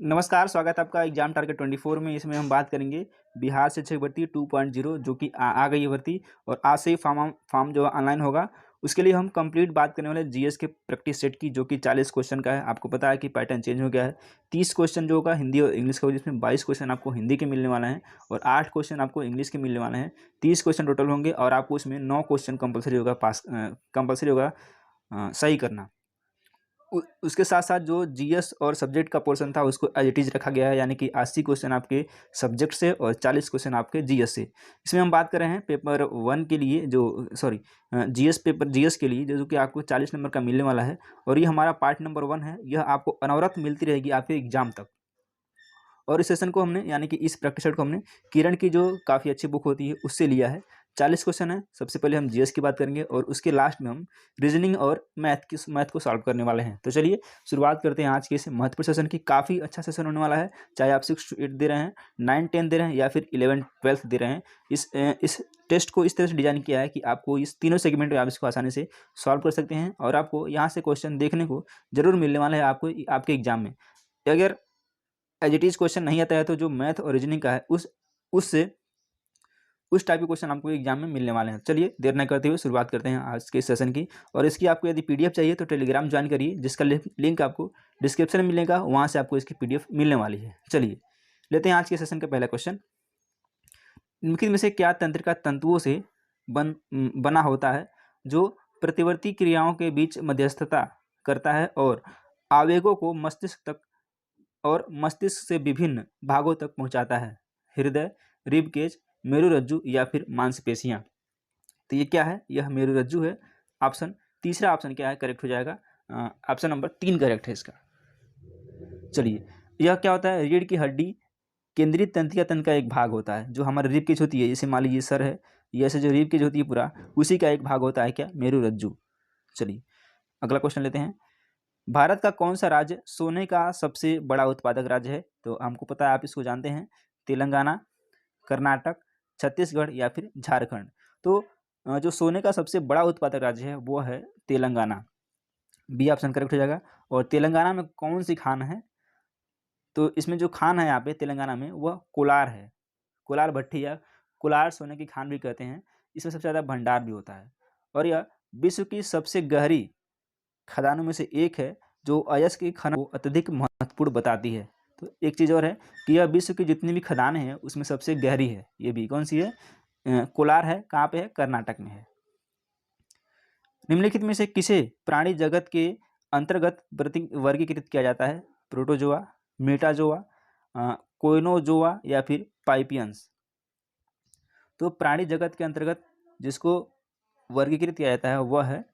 नमस्कार, स्वागत है आपका एग्जाम टारगेट 24 में। इसमें हम बात करेंगे बिहार शिक्षक भर्ती 2.0 जो कि आ गई है भर्ती और आज से ही फॉर्म जो ऑनलाइन होगा। उसके लिए हम कंप्लीट बात करने वाले जीएस के प्रैक्टिस सेट की, जो कि 40 क्वेश्चन का है। आपको पता है कि पैटर्न चेंज हो गया है। 30 क्वेश्चन जो होगा हिंदी और इंग्लिश का, जिसमें 22 क्वेश्चन आपको हिंदी के मिलने वाला है और 8 क्वेश्चन आपको इंग्लिश के मिलने वाले हैं। 30 क्वेश्चन टोटल होंगे और आपको उसमें 9 क्वेश्चन कंपलसरी होगा सही करना। उसके साथ साथ जो जीएस और सब्जेक्ट का पोर्शन था उसको एज इट इज रखा गया है, यानी कि 80 क्वेश्चन आपके सब्जेक्ट से और 40 क्वेश्चन आपके जीएस से। इसमें हम बात कर रहे हैं पेपर 1 के लिए, जो जीएस के लिए जो कि आपको 40 नंबर का मिलने वाला है। और ये हमारा पार्ट नंबर 1 है। यह आपको अनवरत मिलती रहेगी आपके एग्जाम तक। और इस सेशन को हमने, यानी कि इस प्रैक्टिस सेट को हमने किरण की जो काफ़ी अच्छी बुक होती है उससे लिया है। 40 क्वेश्चन है। सबसे पहले हम जीएस की बात करेंगे और उसके लास्ट में हम रीजनिंग और मैथ को सॉल्व करने वाले हैं। तो चलिए शुरुआत करते हैं आज के इस महत्वपूर्ण सेशन की। काफ़ी अच्छा सेशन होने वाला है, चाहे आप 6 to 8 दे रहे हैं, 9 10 दे रहे हैं या फिर 11 12 दे रहे हैं। इस टेस्ट को इस तरह से डिजाइन किया है कि आपको इस तीनों सेगमेंट में आप इसको आसानी से सॉल्व कर सकते हैं और आपको यहाँ से क्वेश्चन देखने को जरूर मिलने वाला है आपको आपके एग्जाम में। अगर एज इट इज क्वेश्चन नहीं आता है तो जो मैथ और रीजनिंग का है उस टाइप के क्वेश्चन आपको एग्जाम में मिलने वाले हैं। चलिए देर न करते हुए शुरुआत करते हैं आज के सेशन की। और इसकी आपको यदि पीडीएफ चाहिए तो टेलीग्राम ज्वाइन करिए, जिसका लिंक आपको डिस्क्रिप्शन में मिलेगा, वहाँ से आपको इसकी पीडीएफ मिलने वाली है। चलिए लेते हैं आज के सेशन का पहला क्वेश्चन। निम्नलिखित में से क्या तंत्रिका तंतुओं से बना होता है जो प्रतिवर्ती क्रियाओं के बीच मध्यस्थता करता है और आवेगों को मस्तिष्क से विभिन्न भागों तक पहुंचाता है? हृदय, रिब केज, मेरुरज्जु या फिर मांसपेशियां। तो ये क्या है? यह मेरुरज्जु है। तीसरा ऑप्शन क्या है? करेक्ट हो जाएगा। ऑप्शन नंबर 3 करेक्ट है इसका। चलिए, यह क्या होता है? रीढ़ की हड्डी केंद्रीय तंत्रिका तंत्र का एक भाग होता है। जो हमारा रिब केज होती है, जैसे मान लीजिए सर है, ये ऐसे जो रिब केज होती है पूरा, उसी का एक भाग होता है क्या? मेरुरज्जु। चलिए अगला क्वेश्चन लेते हैं। भारत का कौन सा राज्य सोने का सबसे बड़ा उत्पादक राज्य है? तो हमको पता है, आप इसको जानते हैं। तेलंगाना, कर्नाटक, छत्तीसगढ़ या फिर झारखंड। तो जो सोने का सबसे बड़ा उत्पादक राज्य है वो है तेलंगाना। बी ऑप्शन करेक्ट हो जाएगा। और तेलंगाना में कौन सी खान है? तो इसमें जो खान है यहाँ पे तेलंगाना में वह कोलार है। कोलार भट्टी या कोलार सोने की खान भी कहते हैं। इसमें सबसे ज़्यादा भंडार भी होता है और यह विश्व की सबसे गहरी खदानों में से एक है, जो अयस्क की खनन को अत्यधिक महत्वपूर्ण बताती है। तो एक चीज़ और है कि यह विश्व की जितनी भी खदानें हैं उसमें सबसे गहरी है। ये भी कौन सी है? कोलार है। कहाँ पे है? कर्नाटक में है। निम्नलिखित में से किसे प्राणी जगत के अंतर्गत वर्गीकृत किया जाता है? प्रोटोजोआ, मेटाजोआ, कोइनोजोआ या फिर पाइपियंस। तो प्राणी जगत के अंतर्गत जिसको वर्गीकृत किया जाता है वह है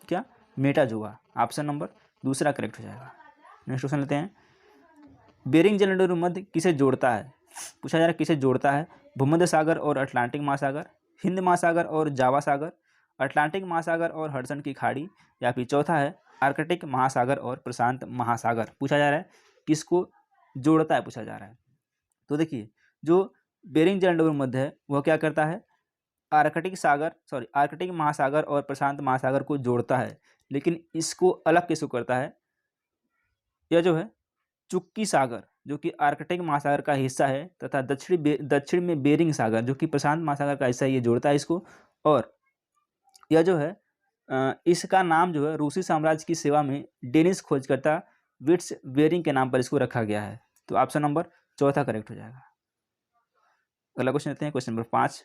क्या? मेटाजोआ। ऑप्शन नंबर दूसरा करेक्ट हो जाएगा। नेक्स्ट क्वेश्चन लेते हैं। बेरिंग जलंधर मध्य किसे जोड़ता है? पूछा जा रहा है किसे जोड़ता है? भूमध्य सागर और अटलांटिक महासागर, हिंद महासागर और जावा सागर, अटलांटिक महासागर और हडसन की खाड़ी या फिर चौथा है आर्कटिक महासागर और प्रशांत महासागर। पूछा जा रहा है किसको जोड़ता है, पूछा जा रहा है। तो देखिए, जो बेरिंग जलंधर मध्य है वह क्या करता है? आर्कटिक महासागर और प्रशांत महासागर को जोड़ता है। लेकिन इसको अलग किसको करता है? यह जो है चुक्की सागर, जो कि आर्कटिक महासागर का हिस्सा है, तथा दक्षिण में बेरिंग सागर जो कि प्रशांत महासागर का हिस्सा है, ये जोड़ता है इसको। और यह जो है इसका नाम जो है रूसी साम्राज्य की सेवा में डेनिश खोजकर्ता विट्स बेरिंग के नाम पर इसको रखा गया है। तो ऑप्शन नंबर चौथा करेक्ट हो जाएगा। अगला क्वेश्चन लेते हैं, क्वेश्चन नंबर 5।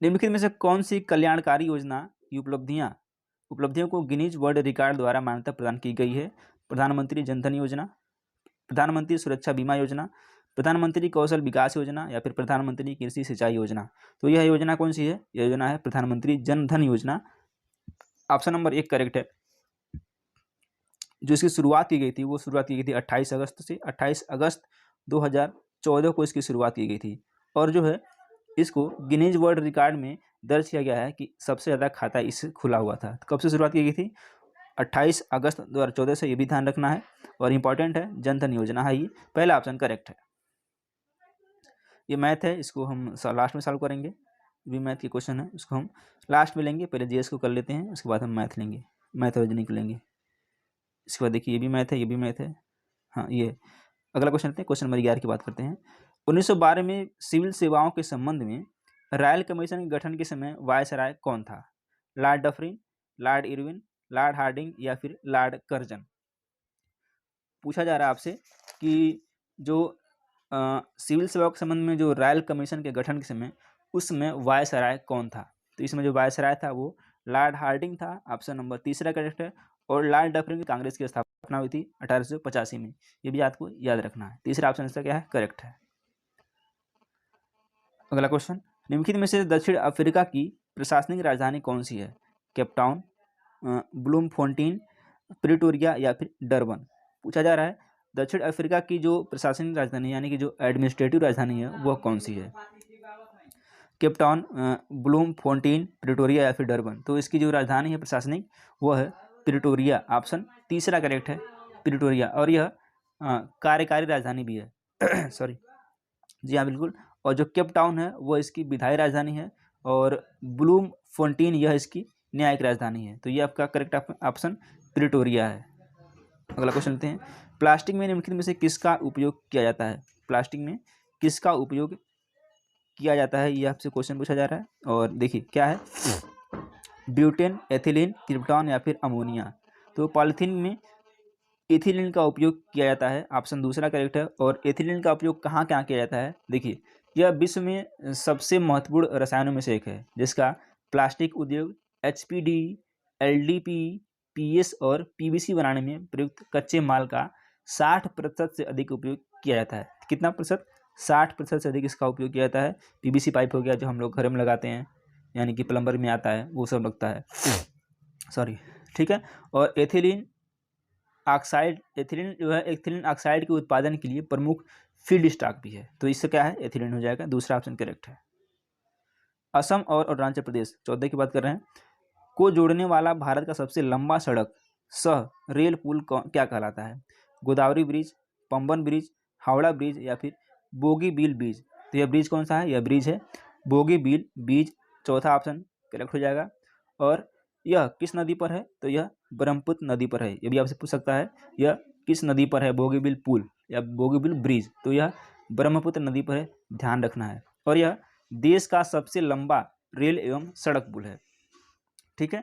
निम्नलिखित में से कौन सी कल्याणकारी योजना की उपलब्धियों को गिनीज वर्ल्ड रिकॉर्ड द्वारा मान्यता प्रदान की गई है? प्रधानमंत्री जनधन योजना, प्रधानमंत्री सुरक्षा बीमा योजना, प्रधानमंत्री कौशल विकास योजना या फिर प्रधानमंत्री कृषि सिंचाई योजना। तो यह योजना कौन सी है? यह योजना है प्रधानमंत्री जनधन योजना। ऑप्शन नंबर 1 करेक्ट है। जो इसकी शुरुआत की गई थी वो शुरुआत की गई थी 28 अगस्त से। 28 अगस्त 2014 को इसकी शुरुआत की गई थी। और जो है इसको गिनीज वर्ल्ड रिकॉर्ड में दर्ज किया गया है कि सबसे ज़्यादा खाता इससे खुला हुआ था। कब से शुरुआत की गई थी? 28 अगस्त 2014 से। ये भी ध्यान रखना है और इम्पॉर्टेंट है, जनधन योजना है ये। पहला ऑप्शन करेक्ट है। ये मैथ है, इसको हम लास्ट में सॉल्व करेंगे। भी मैथ के क्वेश्चन है, उसको हम लास्ट में लेंगे। पहले जीएस को कर लेते हैं, उसके बाद हम मैथ लेंगे, मैथ और रीजनिंग लेंगे। इसके बाद देखिए ये भी मैथ है, ये भी मैथ है। हाँ ये अगला क्वेश्चन लेते हैं, क्वेश्चन नंबर 11 की बात करते हैं। 1912 में सिविल सेवाओं के संबंध में रॉयल कमीशन के गठन के समय वायसराय कौन था? Lord Dufferin, Lord Irwin, Lord Hardinge या फिर लॉर्ड कर्जन? पूछा जा रहा है आपसे कि जो सिविल सेवा के संबंध में जो रॉयल कमीशन के गठन के समय उसमें वायसराय कौन था? तो इसमें जो वायसराय था वो लॉर्ड हार्डिंग था, ऑप्शन नंबर तीसरा करेक्ट है। और लॉर्ड डफरिन की कांग्रेस की स्थापना हुई थी 1885 में, ये भी आपको याद रखना है। तीसरा ऑप्शन इसका क्या है? करेक्ट है। अगला क्वेश्चन, निम्नलिखित में से दक्षिण अफ्रीका की प्रशासनिक राजधानी कौन सी है? केपटाउन, ब्लूमफोंटेन, प्रिटोरिया या फिर डरबन? पूछा जा रहा है दक्षिण अफ्रीका की जो प्रशासनिक राजधानी यानी कि जो एडमिनिस्ट्रेटिव राजधानी है वह कौन सी है? केपटाउन, ब्लूमफोंटेन, प्रिटोरिया या फिर डरबन? तो इसकी जो राजधानी है प्रशासनिक वो है प्रिटोरिया, ऑप्शन तीसरा करेक्ट है, प्रिटोरिया। और यह कार्यकारी राजधानी भी है सॉरी, जी हाँ बिल्कुल। और जो केप टाउन है वो इसकी विधायी राजधानी है और ब्लूम फोंटेन यह इसकी न्यायिक राजधानी है। तो ये आपका करेक्ट ऑप्शन प्रिटोरिया है। अगला क्वेश्चन लेते हैं, प्लास्टिक में निम्नलिखित में से किसका उपयोग किया जाता है? प्लास्टिक में किसका उपयोग किया जाता है, ये आपसे क्वेश्चन पूछा जा रहा है। और देखिए क्या है, ब्यूटेन, एथिलीन, क्रिप्टॉन या फिर अमोनिया? तो पॉलीथीन में एथिलीन का उपयोग किया जाता है, ऑप्शन दूसरा करेक्ट है। और एथिलीन का उपयोग कहाँ कहाँ किया जाता है? देखिए यह विश्व में सबसे महत्वपूर्ण रसायनों में से एक है जिसका प्लास्टिक उद्योग एचपीडी, एलडीपी, पीएस और पीवीसी बनाने में प्रयुक्त कच्चे माल का 60% से अधिक उपयोग किया जाता है। कितना प्रतिशत? 60% से अधिक इसका उपयोग किया जाता है। पीवीसी पाइप हो गया जो हम लोग घर में लगाते हैं, यानी कि प्लम्बर में आता है वो सब लगता है सॉरी, ठीक है। और एथिलीन ऑक्साइड, एथिलीन जो है एथिलीन ऑक्साइड के उत्पादन के लिए प्रमुख फील्ड स्टॉक भी है। तो इससे क्या है? एथिलीन हो जाएगा, दूसरा ऑप्शन करेक्ट है। असम और अरुणाचल प्रदेश 14 की बात कर रहे हैं, को जोड़ने वाला भारत का सबसे लंबा सड़क सह रेल पुल क्या कहलाता है? Godavari bridge, Pamban bridge, Howrah bridge या फिर बोगीबील ब्रिज? तो यह ब्रिज कौन सा है? यह ब्रिज है बोगीबील ब्रिज, चौथा ऑप्शन करेक्ट हो जाएगा। और यह किस नदी पर है? तो यह ब्रह्मपुत्र नदी पर है। ये भी आपसे पूछ सकता है यह किस नदी पर है, बोगीबील पुल या बोगीबील ब्रिज? तो यह ब्रह्मपुत्र नदी पर है, ध्यान रखना है। और यह देश का सबसे लंबा रेल एवं सड़क पुल है, ठीक है,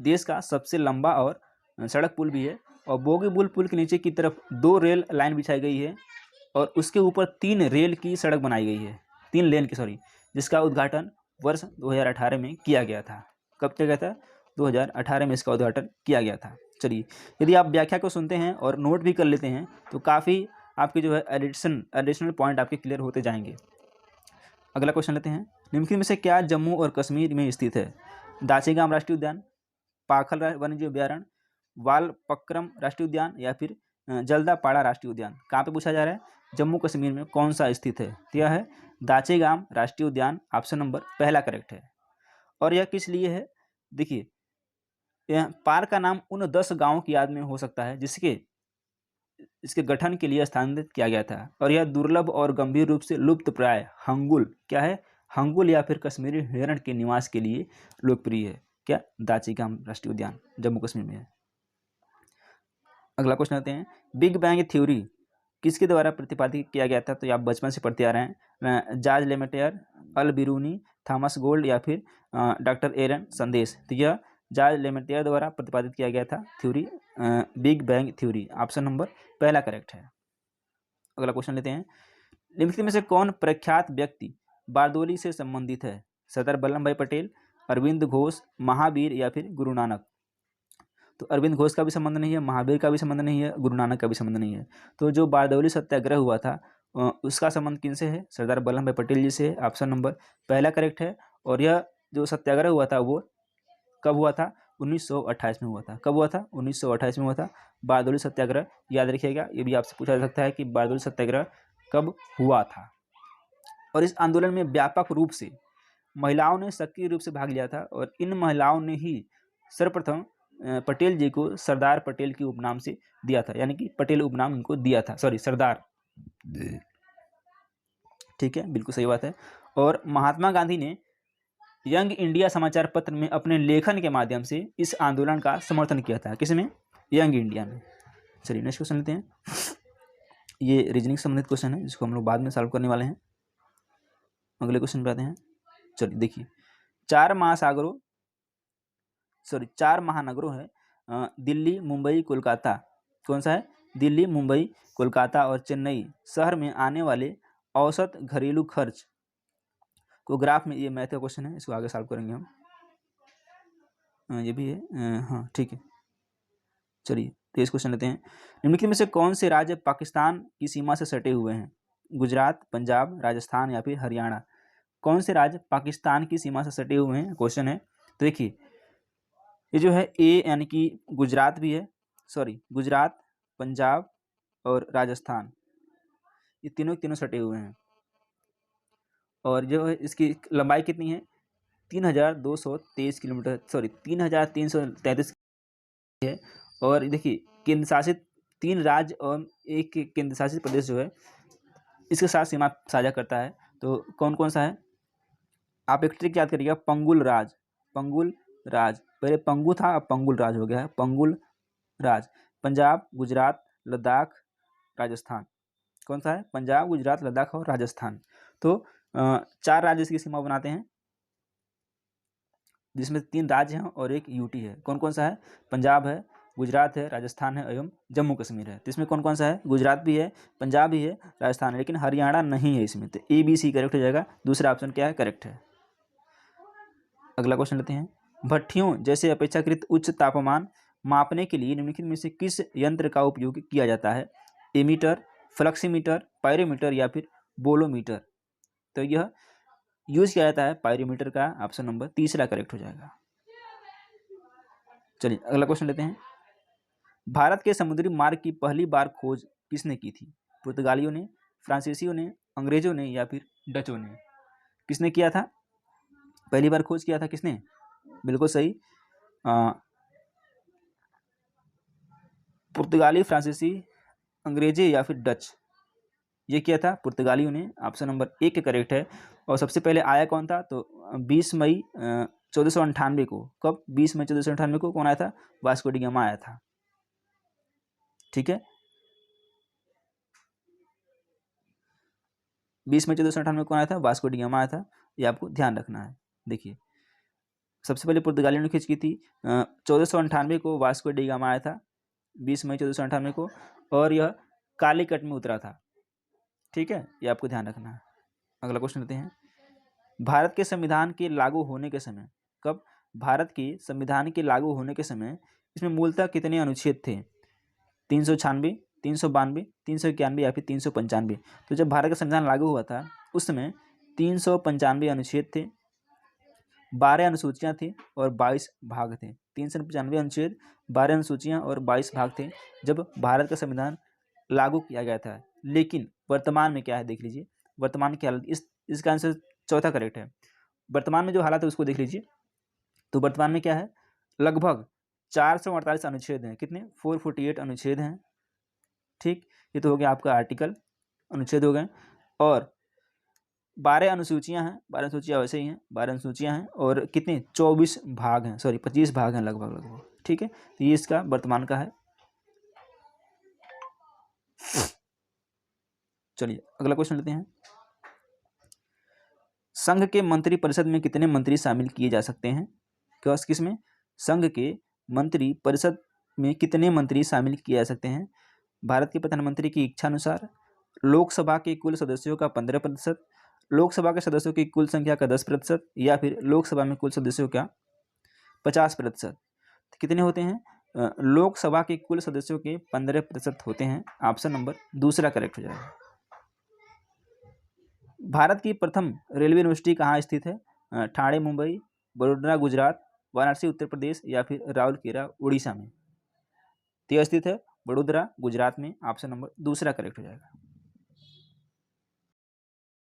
देश का सबसे लंबा और सड़क पुल भी है। और बोगीबील पुल के नीचे की तरफ 2 रेल लाइन बिछाई गई है और उसके ऊपर 3 रेल की सड़क बनाई गई है, 3 लेन की सॉरी, जिसका उद्घाटन वर्ष 2018 में किया गया था। कब किया गया था? 2018 में इसका उद्घाटन किया गया था। चलिए, यदि आप व्याख्या को सुनते हैं और नोट भी कर लेते हैं तो काफ़ी आपके जो है एडिशनल पॉइंट आपके क्लियर होते जाएंगे। अगला क्वेश्चन लेते हैं, निम्नलिखित में से क्या जम्मू और कश्मीर में स्थित है? दाचीगाम राष्ट्रीय उद्यान, पाखल वन्यजीव अभ्यारण्य, वालपक्रम राष्ट्रीय उद्यान या फिर जल्दापाड़ा राष्ट्रीय उद्यान? कहाँ पे पूछा जा रहा है? जम्मू कश्मीर में कौन सा स्थित है? तो यह है दाचीगाम राष्ट्रीय उद्यान, ऑप्शन नंबर पहला करेक्ट है। और यह किस लिए है? देखिए यह पार्क का नाम उन 10 गांवों की याद में हो सकता है जिसके इसके गठन के लिए स्थानांतरित किया गया था। और यह दुर्लभ और गंभीर रूप से लुप्त प्राय हंगुल, क्या है? हंगुल या फिर कश्मीरी हिरण के निवास के लिए लोकप्रिय है। क्या? दाचीगाम राष्ट्रीय उद्यान जम्मू कश्मीर में है। अगला क्वेश्चन आते हैं, बिग बैंग थ्योरी किसके द्वारा प्रतिपादित किया गया था? तो ये आप बचपन से पढ़ते आ रहे हैं, जॉर्ज लेमेटेयर, अल बिरूनी, थॉमस गोल्ड या फिर डॉक्टर एरन संदेश? तो यह जॉर्ज लेमेटेयर द्वारा प्रतिपादित किया गया था theory, big bang theory, option number पहला करेक्ट है। अगला क्वेश्चन लेते हैं, निम्नलिखित में से कौन प्रख्यात व्यक्ति बारदोली से संबंधित है? सरदार वल्लभ भाई पटेल, अरविंद घोष, महावीर या फिर गुरु नानक? तो अरविंद घोष का भी संबंध नहीं है, महावीर का भी संबंध नहीं है, गुरु नानक का भी संबंध नहीं है। तो जो बारदौली सत्याग्रह हुआ था उसका संबंध किनसे है? सरदार वल्लभ भाई पटेल जी से है, ऑप्शन नंबर पहला करेक्ट है। और यह जो सत्याग्रह हुआ था वो कब हुआ था? 1928 में हुआ था। कब हुआ था? 1928 में हुआ था बारदौली सत्याग्रह, याद रखिएगा। ये भी आपसे पूछा जा सकता है कि बारदौली सत्याग्रह कब हुआ था। और इस आंदोलन में व्यापक रूप से महिलाओं ने सक्रिय रूप से भाग लिया था और इन महिलाओं ने ही सर्वप्रथम पटेल जी को सरदार पटेल की उपनाम से दिया था, यानी कि पटेल उपनाम इनको दिया था, सॉरी सरदार, ठीक है, बिल्कुल सही बात है। और महात्मा गांधी ने यंग इंडिया समाचार पत्र में अपने लेखन के माध्यम से इस आंदोलन का समर्थन किया था। किसमें? यंग इंडिया में। चलिए नेक्स्ट क्वेश्चन लेते हैं, ये रीजनिंग संबंधित क्वेश्चन है जिसको हम लोग बाद में सॉल्व करने वाले हैं। अगले क्वेश्चन पे आते हैं। चलिए देखिए, चार महानगरों है दिल्ली, मुंबई, कोलकाता। कौन सा है? दिल्ली, मुंबई, कोलकाता और चेन्नई शहर में आने वाले औसत घरेलू खर्च को ग्राफ में, ये मैथ का क्वेश्चन है, इसको आगे सॉल्व करेंगे हम। ये भी है, हाँ ठीक है। चलिए तेज क्वेश्चन लेते हैं। निम्नलिखित में से कौन से राज्य पाकिस्तान की सीमा से सटे हुए हैं? गुजरात, पंजाब, राजस्थान या फिर हरियाणा। कौन से राज्य पाकिस्तान की सीमा से सटे हुए हैं, क्वेश्चन है। तो देखिए, ये जो है ए यानी कि गुजरात भी है, गुजरात, पंजाब और राजस्थान, ये तीनों सटे हुए हैं। और जो है इसकी लंबाई कितनी है? 3223 किलोमीटर, 3333 है। और देखिए, केंद्र शासित 3 राज्य और एक केंद्र शासित प्रदेश जो है इसके साथ सीमा साझा करता है। तो कौन कौन सा है? आप एक ट्रिक याद करिएगा, पंगुल राज, पहले पंगु था, अब पंगुल राज हो गया है, पंगुल राज। पंजाब, गुजरात, लद्दाख, राजस्थान। कौन सा है? पंजाब, गुजरात, लद्दाख और राजस्थान। तो 4 राज्य इसकी सीमा बनाते हैं, जिसमें 3 राज्य हैं और एक यूटी है। कौन कौन सा है? पंजाब है, गुजरात है, राजस्थान है एवं जम्मू कश्मीर है। तो इसमें कौन कौन सा है? गुजरात भी है, पंजाब भी है, राजस्थान है, लेकिन हरियाणा नहीं है इसमें। तो ए बी सी करेक्ट हो जाएगा, दूसरा ऑप्शन क्या है? करेक्ट है। अगला क्वेश्चन लेते हैं। भट्ठियों जैसे अपेक्षाकृत उच्च तापमान मापने के लिए निम्नलिखित में से किस यंत्र का उपयोग किया जाता है? एमीटर, फ्लक्सीमीटर, पायरोमीटर या फिर बोलोमीटर। तो यह यूज किया जाता है पायरोमीटर का, ऑप्शन नंबर तीसरा करेक्ट हो जाएगा। चलिए अगला क्वेश्चन लेते हैं। भारत के समुद्री मार्ग की पहली बार खोज किसने की थी? पुर्तगालियों ने, फ्रांसीसियों ने, अंग्रेजों ने या फिर डचों ने। किसने किया था? पहली बार खोज किया था किसने? बिल्कुल सही, पुर्तगाली, फ्रांसीसी, अंग्रेजी या फिर डच। ये किया था पुर्तगालियों ने, ऑप्शन नंबर 1 करेक्ट है। और सबसे पहले आया कौन था? तो 20 मई 1498 को। कब? 20 मई 1498 को कौन आया था? वास्को डी गामा आया था। ठीक है, 20 मई 1498 कौन आया था? वास्को डी गामा आया था, ये आपको ध्यान रखना है। देखिए, सबसे पहले पुर्तगालियों ने खोज की थी 1498 को, वास्को डी गामा आया था 20 मई 1498 को, और यह कालीकट में उतरा था। ठीक है, ये आपको ध्यान रखना है। अगला क्वेश्चन लेते हैं। भारत के संविधान के लागू होने के समय, कब? भारत के संविधान के लागू होने के समय इसमें मूलतः कितने अनुच्छेद थे? 396, 392, 391 या फिर 395। तो जब भारत का संविधान लागू हुआ था उस समय 395 अनुच्छेद थे, 12 अनुसूचियाँ थी और 22 भाग थे। 395 अनुच्छेद, 12 अनुसूचियाँ और 22 भाग थे जब भारत का संविधान लागू किया गया था। लेकिन वर्तमान में क्या है देख लीजिए, वर्तमान की हालत, इसका आंसर चौथा करेक्ट है। वर्तमान में जो हालत है उसको देख लीजिए। तो वर्तमान में क्या है? लगभग 448 अनुच्छेद हैं। कितने? 448 अनुच्छेद हैं। ठीक, ये तो हो गया आपका आर्टिकल, अनुच्छेद हो गए। और 12 अनुसूचियां हैं, 12 अनुसूचियां वैसे ही हैं, 12 अनुसूचियां हैं और कितने? 24 भाग हैं, 25 भाग हैं लगभग। ठीक है, तो ये इसका वर्तमान का है। चलिए अगला क्वेश्चन लेते हैं। संघ के मंत्री परिषद में कितने मंत्री शामिल किए जा सकते हैं? किसमें? संघ के मंत्री परिषद में कितने मंत्री शामिल किए जा सकते हैं? भारत के प्रधानमंत्री की इच्छा अनुसार, लोकसभा के कुल सदस्यों का 15%, लोकसभा के सदस्यों की कुल संख्या का 10%, या फिर लोकसभा में कुल सदस्यों का 50%। कितने होते हैं? लोकसभा के कुल सदस्यों के 15% होते हैं, ऑप्शन नंबर दूसरा करेक्ट हो जाएगा। भारत की प्रथम रेलवे यूनिवर्सिटी कहाँ स्थित है? ठाणे मुंबई, बड़ोदरा गुजरात, वाराणसी उत्तर प्रदेश या फिर राउरकेला उड़ीसा में। तो यह स्थित है बड़ोदरा गुजरात में, ऑप्शन नंबर दूसरा करेक्ट हो जाएगा।